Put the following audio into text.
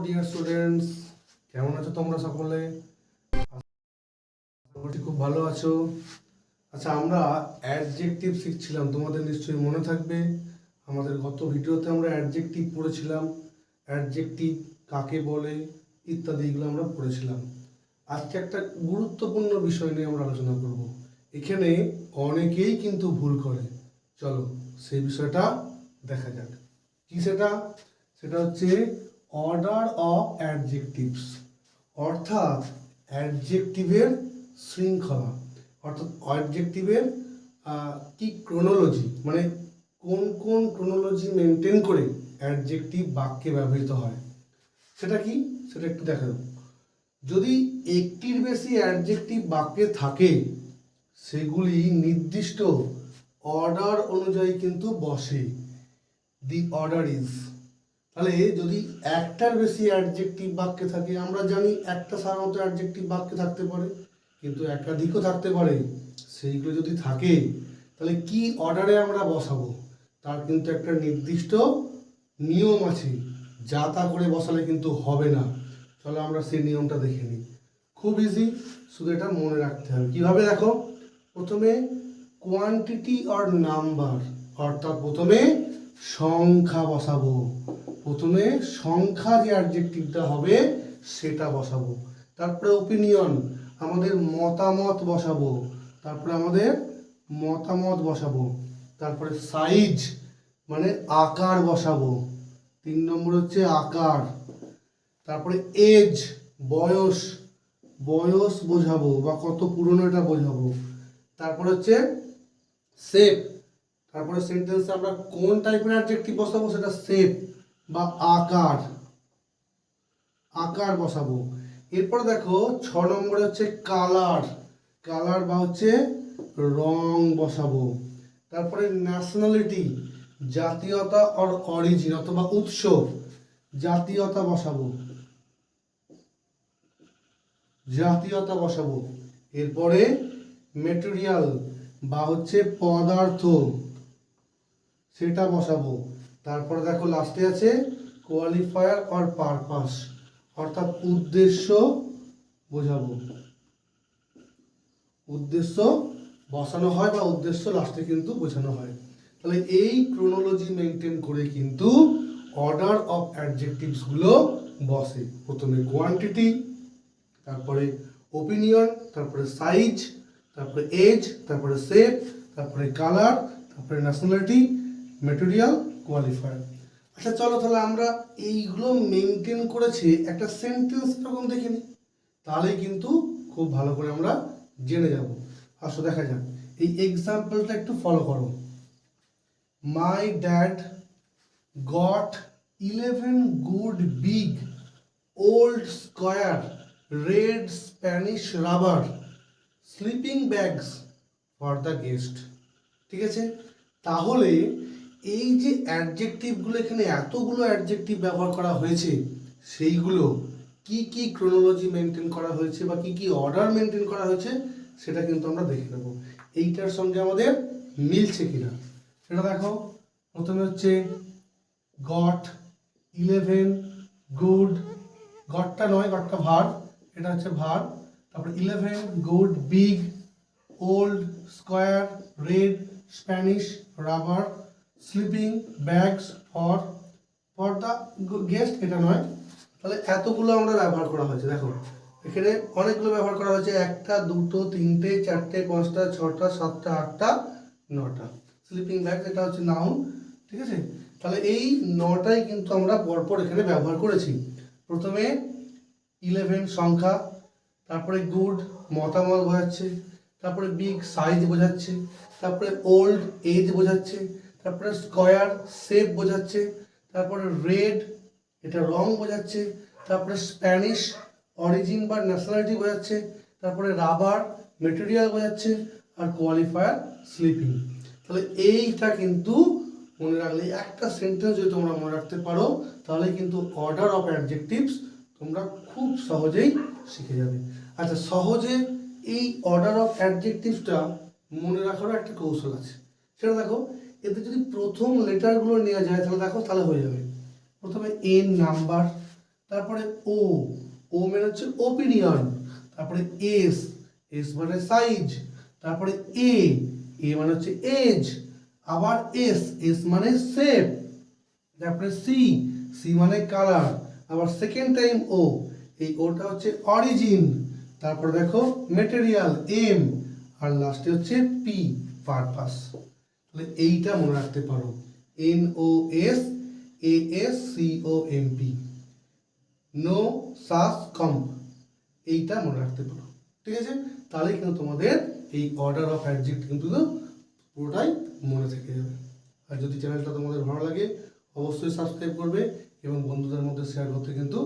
Dear students, কেমন আছো তোমরা সকলে? খুব ভালো আছো। আচ্ছা, আমরা অ্যাডজেক্টিভ শিখছিলাম, তোমাদের নিশ্চয়ই মনে থাকবে আমাদের গত ভিডিওতে আমরা অ্যাডজেক্টিভ পড়েছিলাম। অ্যাডজেক্টিভ কাকে বলে ইত্যাদি এগুলো আমরা পড়েছিলাম। আজকে একটা গুরুত্বপূর্ণ বিষয় নিয়ে আমরা আলোচনা করব। এখানে অনেকেই কিন্তু ভুল করে, চলো সেই বিষয়টা দেখা যাক। কি সেটা? সেটা হচ্ছে অর্ডার অফ অ্যাডজেক্টিভস, অর্থাৎ অ্যাডজেক্টিভের শৃঙ্খলা, অর্থাৎ অ্যাডজেক্টিভের কি ক্রোনোলজি, মানে কোন কোন ক্রোনোলজি মেনটেন করে অ্যাডজেক্টিভ বাক্যে ব্যবহৃত হয়, সেটা কি সেটা একটু দেখা যাক। যদি একটির বেশি অ্যাডজেক্টিভ বাক্যে থাকে সেগুলি নির্দিষ্ট অর্ডার অনুযায়ী কিন্তু বসে, দি অর্ডার ইজ। তাহলে যদি একটার বেশি অ্যাডজেক্টিভ বাক্যে থাকে, আমরা জানি একটা সাধারণত অ্যাডজেক্টিভ বাক্যে থাকতে পারে, কিন্তু একাধিকও থাকতে পারে। সেইগুলো যদি থাকে তাহলে কি অর্ডারে আমরা বসাবো তার কিন্তু একটা নির্দিষ্ট নিয়ম আছে, যা তা করে বসালে কিন্তু হবে না। চলো আমরা সেই নিয়মটা দেখে নিই। খুব ইজি, শুধু এটা মনে রাখতে হবে। কিভাবে দেখো, প্রথমে কোয়ান্টিটি অর নাম্বার, অর্থাৎ প্রথমে সংখ্যা বসাবো। প্রথমে সংখ্যা যে অ্যাডজেক্টিভটা হবে সেটা বসাবো। তারপরে ওপিনিয়ন, আমাদের মতামত বসাবো। তারপরে সাইজ মানে আকার বসাবো। 3 নম্বর হচ্ছে আকার। তারপরে এজ বয়স, বয়স বোঝাবো বা কত পুরনো এটা বোঝাবো। তারপরে হচ্ছে শেপ, তারপরে সেন্টেন্সে আমরা কোন টাইপের অ্যাডজেক্টিভ বসাবো সেটা শেপ বা আকার, আকার বসাবো। এরপর দেখো 6 নম্বরে হচ্ছে কালার, কালার বা হচ্ছে রং বসাবো। তারপরে ন্যাশনালিটি, জাতীয়তা অর অরিজিন অথবা উৎস, জাতীয়তা বসাবো, জাতীয়তা বসাবো। এরপরে মেটেরিয়াল বা হচ্ছে পদার্থ, সেটা বসাবো। তারপরে দেখো লাস্টে আছে কোয়ালিফায়ার অর পারপাস, অর্থাৎ উদ্দেশ্য বোঝাবো। উদ্দেশ্য বসানো হয় বা উদ্দেশ্য লাস্টে কিন্তু বোঝানো হয়। তাহলে এই ক্রোনোলজি মেনটেন করে কিন্তু অর্ডার অফ অ্যাডজেক্টিভস গুলো বসে। প্রথমে কোয়ান্টিটি, তারপরে ওপিনিয়ন, তারপরে সাইজ, তারপরে এজ, তারপরে শেপ, তারপরে কালার, তারপরে ন্যাশনালিটি, মেটেরিয়াল, কোয়ালিফায়ার। আচ্ছা চলো তাহলে আমরা এইগুলো মেনটেন করেছে একটা সেন্টেন্স এরকম দেখে নিই, তাহলেই কিন্তু খুব ভালো করে আমরা জেনে যাব। আসো দেখা যাক, এই এক্সাম্পলটা একটু ফলো করো। My dad goat 11 good big old square red Spanish rubber sleeping bags for the guest. ঠিক আছে, তাহলে এই যে অ্যাডজেক্টিভগুলো, এখানে এতগুলো অ্যাডজেক্টিভ ব্যবহার করা হয়েছে, সেইগুলো কি কি ক্রোনোলজি মেনটেন করা হয়েছে বা কি কি অর্ডার মেনটেন করা হয়েছে সেটা কিন্তু আমরা দেখে নেব এইটার সঙ্গে আমাদের মিলছে কিনা সেটা দেখো। প্রথমে হচ্ছে গট 11 গুড, গটটা নয়, গটটা ভার্ব, এটা হচ্ছে ভার্ব। তারপরে 11 good big old square red Spanish rubber sleeping bags for the guest, এটা নয়। তাহলে এতগুলো আমরা ব্যবহার করা হয়েছে। দেখো এখানে অনেকগুলো ব্যবহার করা হয়েছে, 1টা 2টো 3টে 4টে 5টা 6টা 7টা 8টা 9টা। স্লিপিং ব্যাগ এটা হচ্ছে নাউন, ঠিক আছে। তাহলে এই 9টাই কিন্তু আমরা পরপর এখানে ব্যবহার করেছি। প্রথমে 11 সংখ্যা, তারপরে গুড মতামত বোঝাচ্ছে, তারপরে বিগ সাইজ বোঝাচ্ছে, তারপরে ওল্ড এজ বোঝাচ্ছে, তারপরে স্কোয়ার শেপ বোঝাচ্ছে, তারপরে রেড এটা রং বোঝাচ্ছে, তারপরে স্প্যানিশ অরিজিন বা ন্যাশনালিটি বোঝাচ্ছে, তারপরে রাবার মেটেরিয়াল বোঝাচ্ছে, আর কোয়ালিফায়ার স্লিপিং। তাহলে এইটা কিন্তু মনে রাখলে, একটা সেন্টেন্স যদি তোমরা মনে রাখতে পারো তাহলে কিন্তু অর্ডার অফ অ্যাডজেক্টিভস তোমরা খুব সহজেই শিখে যাবে। আচ্ছা, সহজে এই অর্ডার অফ অ্যাডজেক্টিভসটা মনে রাখারও একটা কৌশল আছে, সেটা দেখো। এতে যদি প্রথম লেটারগুলো নেওয়া যায় তাহলে দেখো, তাহলে হয়ে যাবে। প্রথমে এন নাম্বার, তারপরে ও, ও মানে হচ্ছে ওপিনিয়ন, তারপরে এস, এস মানে সাইজ, তারপরে এ, এ মানে হচ্ছে এজ, আবার এস, এস মানে শেপ, তারপরে সি, সি মানে কালার, আবার সেকেন্ড টাইম ও, এই ওটা হচ্ছে অরিজিন, তারপরে দেখো মেটেরিয়াল এম, আর লাস্টে হচ্ছে পি, পারপাস। তাহলে এইটা মনে রাখতে পারো, N O S A S C O M P, নো সাস কম্প, এইটা মনে রাখতে পারো। ঠিক আছে, তাহলে কিন্তু তোমাদের এই অর্ডার অফ অ্যাডজেক্ট কিন্তু পুরোটাই মনে থেকে যাবে। আর যদি চ্যানেলটা তোমাদের ভালো লাগে অবশ্যই সাবস্ক্রাইব করবে এবং বন্ধুদের মধ্যে শেয়ার করতে কিন্তু